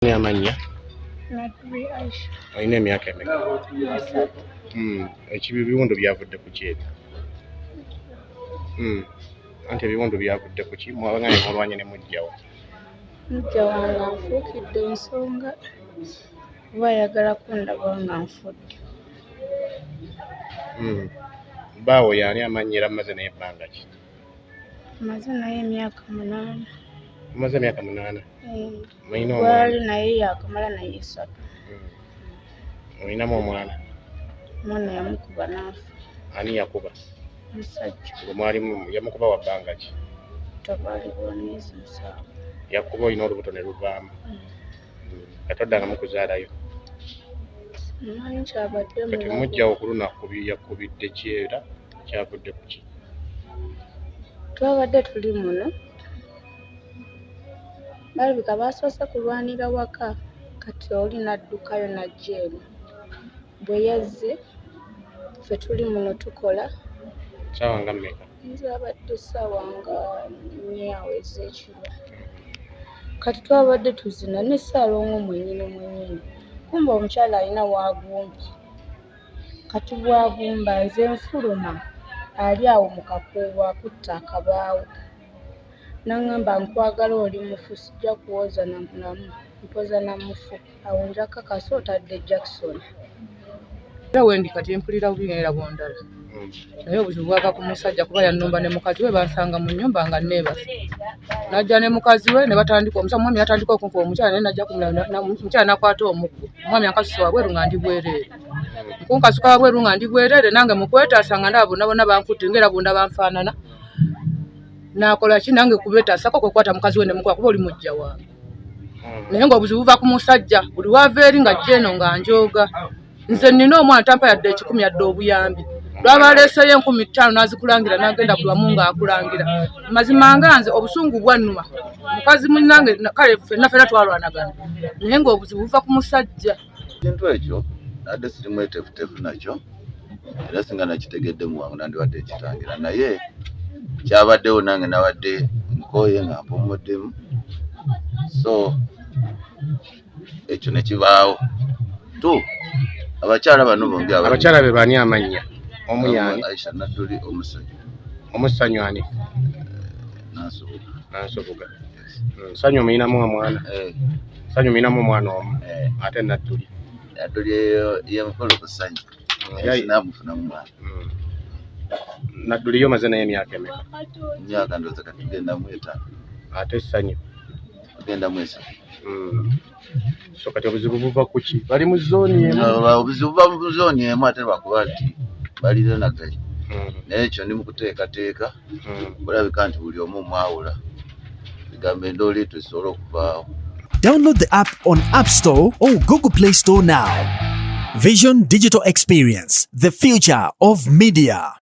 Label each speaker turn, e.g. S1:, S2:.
S1: Amannya olina emyaka emeka? Ebiwundu byavudde ku ki ebyo? Anti ebiwundu byavudde ku ki? Mwabaganye mulwanye ne mujjawo?
S2: Mujja wange anfuukidde ensonga oba ayagala kundaba nga nfudde.
S1: Bbaawo y'ani amannya era mmaze naye ebbanga ki?
S2: Maze naye emyaka 8.
S1: Mumaze emyaka 8?
S2: Gwali naye yakamala naye 3.
S1: Olinamu omwana?
S2: Omwana yamukuba n'afa.
S1: Ani yakuba?
S2: Musajja.
S1: Gwe mwalimu yamukuba wa bbanga ki?
S2: Tabalibwa myezi 7.
S1: Yakuba olina olubuto ne luvaamu. Yatoddanga mukuzaalayo?
S2: Mmanyi kyabadde
S1: kati mujjawo ku lunaku yakubidde ki era kyavudde ku ki?
S2: Twabadde tuli muno balabika basoose kulwanira waka kati oli n'addukayo n'ajja eno. Bwe yazze ffe tuli muno tukola.
S1: Ssaawa nga mmeka?
S2: Zabadde ssaawa nga 4 ez'ekiro. Kati twabadde tuzina ne Ssaalongo mwennyini. Kumba omukyala alina w'agumbye. Kati bw'agumba nze nfuluma ali awo mu kakuubo akutte akabaawo. N'aŋŋamba nkwagala oli mufu sijja kuwoza namu mpoza na mufu. Awo nja kakasa otadde Jackson.
S3: Era wendi kati mpulira bubi ng'era bwondala. Naye obuzibu bwava ku musajja kuba yannumba ne mukazi we bansanga mu nnyumba nga neebase. Najja ne mukazi we ne batandika omwami yatandika okunkuba omukyala naye najja kumulaba omukyala n'akwata omuggo. Omwami ankasusa wabweru nga ndi bwereere. Nkunkasuka wabweru nga ndi bwereere nange mu kwetaasa nga ndaba bonna bankutte ng'era bunda banfaanana. Naakola ki nange kubeetaasako kwe kukwata mukazi we ne mukuba kuba oli mujja wange. Naye ng'obuzibu buva ku musajja buli wava eri nga ajja eno nga njooga. Nze nnina omwana tampa yadde 10 yadde obuyambi. Lwaba aleeseyo 50 n'azikulangira n'agenda buli wamu ng'akulangira. Mazima nga nze obusungu bwannuma. Mukazi munnange kale ffenna twalwanagana. Naye ng'obuzibu buva ku musajja.
S4: Ekintu ekyo nadde siri mweteefuteefu nakyo era singa nakitegedde mu wangu nandiwadde ekitangira naye kyabaddewo nange nabadde nkooye nga mpumuddemu so ekyo ne kibaawo abakyala bano bombi
S1: abakyala be bani amannya? Omuyani?
S4: Aisha Nadduli
S1: Omusanyu ani? Nansobuga. Sanyu omuyinamu omwana? Sanyu omuyinamu omwana omu ate Nadduli?
S4: Nadduli ye mukolo ku Sanyu namufunamu mwana.
S1: Nadduli yo maze naye emyaka emeka?
S4: Emyaka ndowooza kati tugenda mu 5.
S1: Ate Sanyu?
S4: Tugenda mu 3.
S1: So kati obuzibu buva ku ki? Bali mu zooni emu?
S4: Obuzibu buva mu zooni emu ate lwakuba nti baliranagayo. Naye ekyo ndi mu kuteekateeka bulabika nti buli omu mwawula bigambo endooli tusobole okuvaawo.
S5: Download the app on App Store or Google Play Store now. Vision Digital Experience, the future of media.